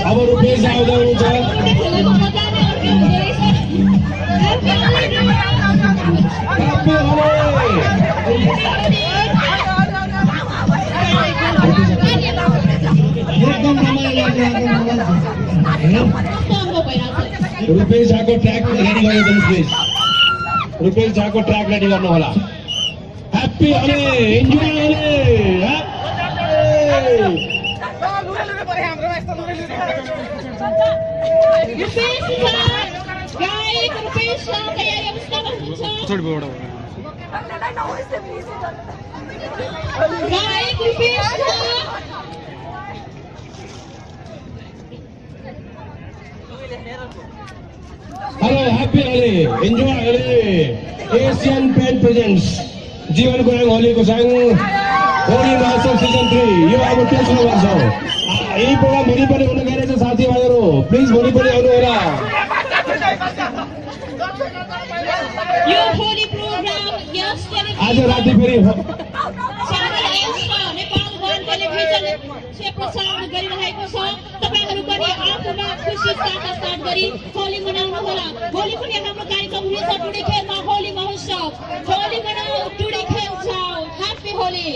अब रुपेश आउँदै हुनुहुन्छ रुपेश झाको ट्र्याक रेडी गरिदिनुहोस् प्लिज रुपेश झाको ट्र्याक रेडी गर्नु होला happy Holi enjoy Holi hello happy Holi enjoy Holi Asian Paints presents Jiwan Goyang होलीको संग होली महोत्सव सिजन 3 यो अब तेस्रो वर्ष हो यही प्रोग्राम भोलि पनि हुन गइरहेछ साथीभाइहरू प्लिज भोलि पनि आउनु होला यो होली प्रोग्राम यस आज राति फेरि नेपाल वन टेलिभिजनले प्रसारण गरिरहेको छ तपाईहरु पनि आफूमा खुसी साथ गरी होली मनाउनु होला होली पनि हाम्रो कार्यक्रम हुनेछ टुडी खेलमा होली महोत्सव होली मनाऊ टुडी खेल जाऊ ह्याप्पी होली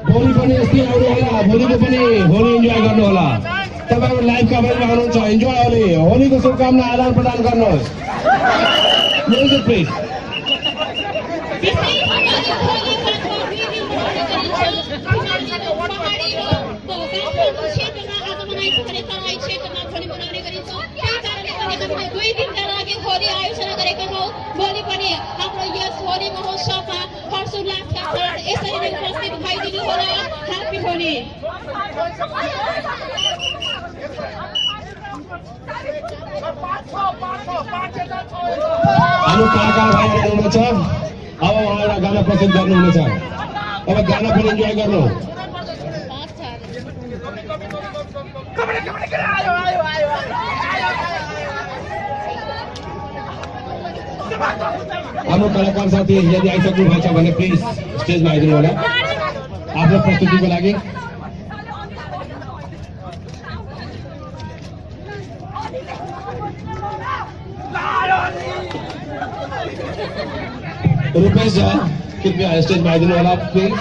भोलि पनि यस्तै आउनु होला भोलिको पनि होली इन्जोय गर्नु होला तपाईहरु लाइभ कभरेजमा आउनुहुन्छ इन्जोय होली होलीको शुभकामना आदान प्रदान गर्नुहोस् म्युजिक प्लिज दुई दिनका लागि होली आयोजना गरेका छौँ भोलि पनि हाम्रो यस होली महोत्सवमा हर्षोल्लासका साथ यसरी नै उपस्थित भइदिनु होला ह्याप्पी होली हाम्रो कलाकार भाइहरू हुनुहुन्छ अब उहाँलाई गाना प्रस्तुत गर्नुहुनेछ अब गाना पनि इन्जोय गर्नु हाम्रो कलाकार साथी यदि आइसक्नु भएको छ भने प्लिज स्टेजमा आइदिनु होला आफ्नो प्रस्तुतिको लागि रुपेश झा कृपया स्टेजमा आइदिनु होला प्लिज